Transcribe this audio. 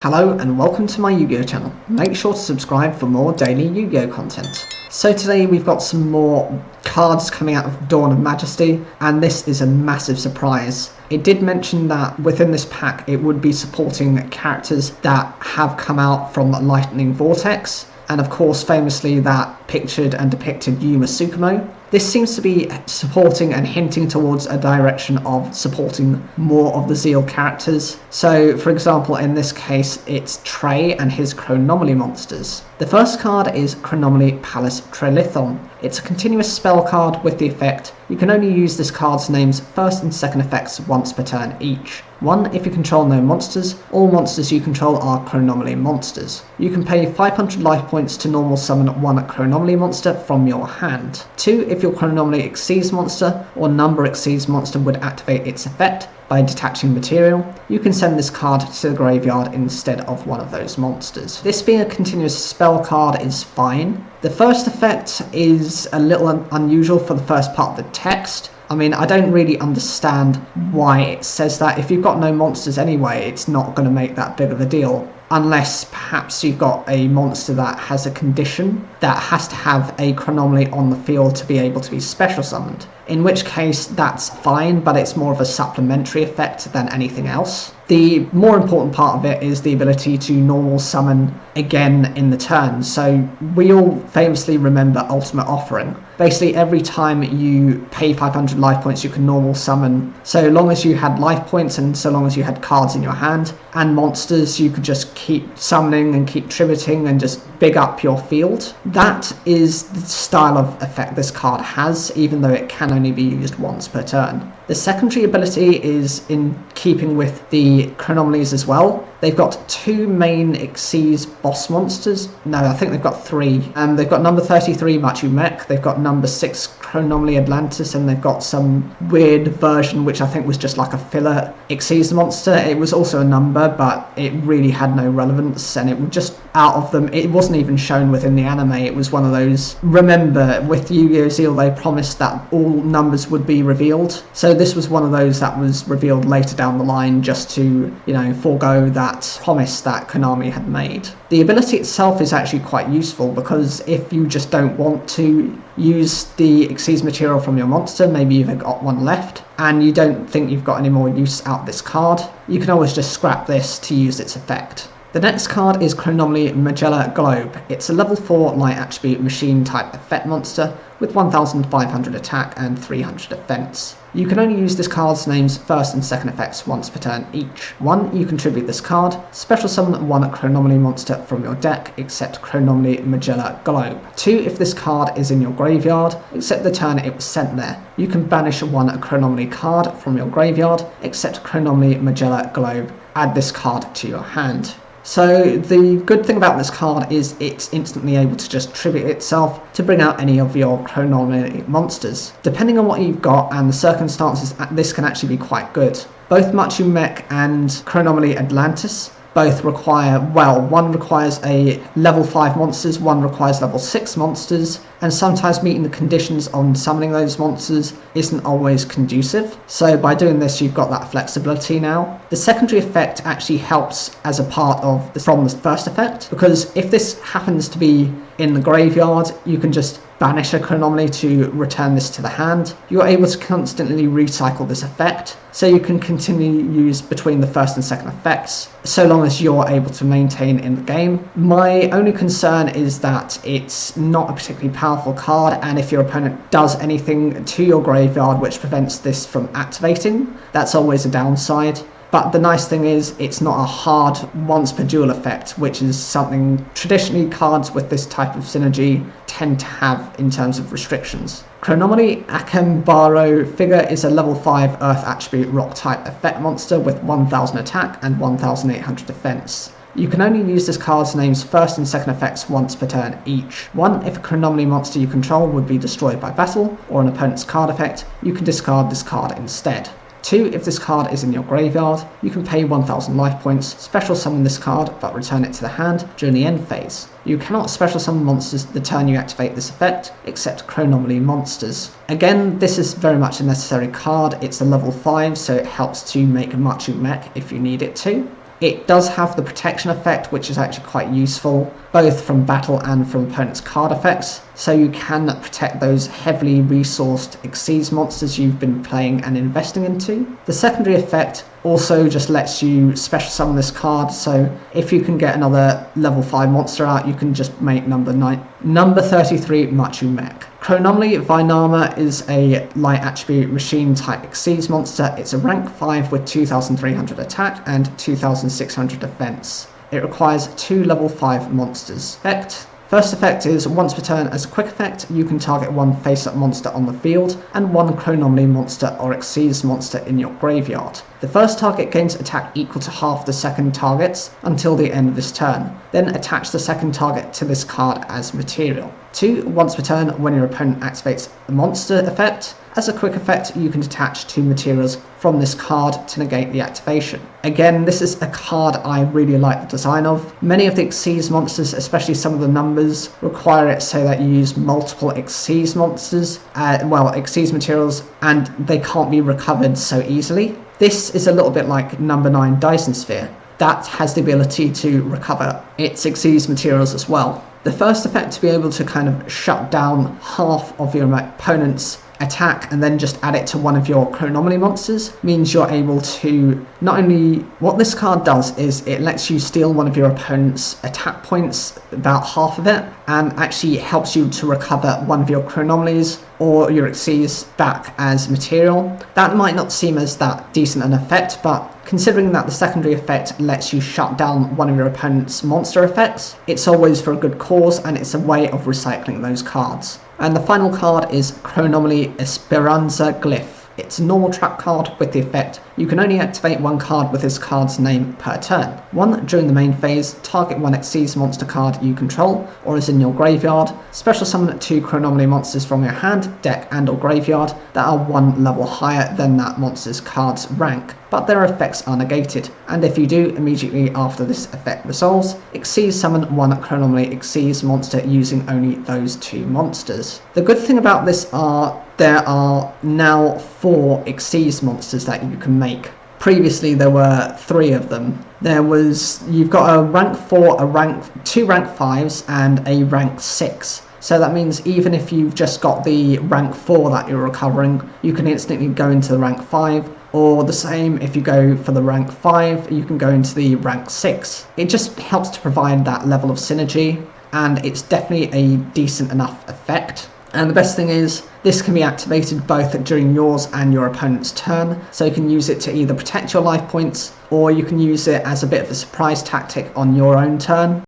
Hello and welcome to my Yu-Gi-Oh channel. Make sure to subscribe for more daily Yu-Gi-Oh content. So today we've got some more cards coming out of Dawn of Majesty, and this is a massive surprise. It did mention that within this pack it would be supporting characters that have come out from Lightning Vortex, and of course famously that pictured and depicted Yuma Tsukumo. This seems to be supporting and hinting towards a direction of supporting more of the Zeal characters. So, for example, in this case, it's Trey and his Chronomaly monsters. The first card is Chronometer Palace Trelithon. It's a continuous spell card with the effect, you can only use this card's name's first and second effects once per turn each. 1. If you control no monsters, all monsters you control are Chronomaly monsters. You can pay 500 life points to normal summon one Chronomaly monster from your hand. 2. If your Chronomaly exceeds monster or number exceeds monster would activate its effect by detaching material, you can send this card to the graveyard instead of one of those monsters. This being a continuous spell card is fine. The first effect is a little unusual for the first part of the text. I mean, I don't really understand why it says that. If you've got no monsters anyway, it's not going to make that big of a deal. Unless perhaps you've got a monster that has a condition that has to have a Chronomaly on the field to be able to be special summoned. In which case that's fine, but it's more of a supplementary effect than anything else. The more important part of it is the ability to normal summon again in the turn. So we all famously remember Ultimate Offering. Basically every time you pay 500 life points you can normal summon. So long as you had life points and so long as you had cards in your hand and monsters, you could just keep summoning and keep tributing and just big up your field. That is the style of effect this card has, even though it can only be used once per turn. The secondary ability is in keeping with the Chronomalys as well. They've got two main Xyz boss monsters. No, I think they've got three. They've got number 33 Machu Mac, they've got number 6 Chronomaly Atlantis, and they've got some weird version which I think was just like a filler Xyz monster. It was also a number, but it really had no relevance, and it was just out of them. It wasn't even shown within the anime. It was one of those, remember with Yu-Gi-Oh! Zeal they promised that all numbers would be revealed. So this was one of those that was revealed later down the line just to, forego that promise that Konami had made. The ability itself is actually quite useful because if you just don't want to use the Xyz material from your monster, maybe you've got one left, and you don't think you've got any more use out of this card, you can always just scrap this to use its effect. The next card is Chronomaly Magella Globe. It's a level 4 light attribute machine type effect monster with 1500 attack and 300 defense. You can only use this card's name's first and second effects once per turn each. 1. You contribute this card, special summon one Chronomaly monster from your deck except Chronomaly Magella Globe. 2. If this card is in your graveyard, except the turn it was sent there, you can banish one Chronomaly card from your graveyard except Chronomaly Magella Globe. Add this card to your hand. So the good thing about this card is it's instantly able to just tribute itself to bring out any of your Chronomaly monsters. Depending on what you've got and the circumstances, this can actually be quite good. Both Machu Mac and Chronomaly Atlantis both require, one requires a level 5 monsters, one requires level 6 monsters, and sometimes meeting the conditions on summoning those monsters isn't always conducive. So by doing this you've got that flexibility now. The secondary effect actually helps as a part of from the first effect, because if this happens to be in the graveyard, you can just banish a Chronomaly to return this to the hand. You're able to constantly recycle this effect, so you can continue to use between the first and second effects, so long as you're able to maintain in the game. My only concern is that it's not a particularly powerful card, and if your opponent does anything to your graveyard which prevents this from activating, that's always a downside. But the nice thing is it's not a hard once per duel effect, which is something traditionally cards with this type of synergy tend to have in terms of restrictions. Chronomaly Akambaro figure is a level 5 earth attribute rock type effect monster with 1000 attack and 1800 defense. You can only use this card's name's first and second effects once per turn each. 1. If a Chronomaly monster you control would be destroyed by battle or an opponent's card effect, you can discard this card instead. 2. If this card is in your graveyard, you can pay 1000 life points, special summon this card, but return it to the hand during the end phase. You cannot special summon monsters the turn you activate this effect, except Chronomaly monsters. Again, this is very much a necessary card. It's a level 5, so it helps to make a Machu Mac if you need it to. It does have the protection effect, which is actually quite useful, both from battle and from opponent's card effects, so you can protect those heavily resourced Xyz monsters you've been playing and investing into. The secondary effect also just lets you special summon this card, so if you can get another level 5 monster out, you can just make number 33 Machu Mac. Chronomaly Vinama is a light attribute machine type Xyz monster. It's a rank 5 with 2300 attack and 2600 defense. It requires 2 level 5 monsters. Effect. First effect is, once per turn as a quick effect, you can target one face-up monster on the field and one Chronomaly monster or Xyz monster in your graveyard. The first target gains attack equal to half the second target's until the end of this turn. Then attach the second target to this card as material. 2. Once per turn, when your opponent activates the monster effect, as a quick effect, you can detach 2 materials from this card to negate the activation. Again, this is a card I really like the design of. Many of the Xyz monsters, especially some of the numbers, require it so that you use multiple Xyz monsters, Xyz materials, and they can't be recovered so easily. This is a little bit like number 9 Dyson Sphere. That has the ability to recover its Xyz materials as well. The first effect, to be able to kind of shut down half of your opponent's attack and then just add it to one of your Chronomaly monsters, means you're able to not only... What this card does is it lets you steal one of your opponent's attack points, about half of it, and actually helps you to recover one of your Chronomalys or your Xyz back as material. That might not seem as that decent an effect, but considering that the secondary effect lets you shut down one of your opponent's monster effects, it's always for a good cause, and it's a way of recycling those cards. And the final card is Chronomaly Esperanzaglyph. It's a normal trap card with the effect, you can only activate one card with this card's name per turn. 1. During the main phase, target one Xyz monster card you control or is in your graveyard. Special summon 2 Chronomaly monsters from your hand, deck and or graveyard that are 1 level higher than that monster's card's rank, but their effects are negated. And if you do, immediately after this effect resolves, Xyz summon 1 Chronomaly Xyz monster using only those 2 monsters. The good thing about this are there are now 4 Xyz monsters that you can make. Previously there were 3 of them. You've got a rank 4, 2 rank 5s and a rank 6. So that means even if you've just got the rank 4 that you're recovering, you can instantly go into the rank 5, or the same if you go for the rank 5, you can go into the rank 6. It just helps to provide that level of synergy, and it's definitely a decent enough effect. And the best thing is, this can be activated both during yours and your opponent's turn, so you can use it to either protect your life points, or you can use it as a bit of a surprise tactic on your own turn.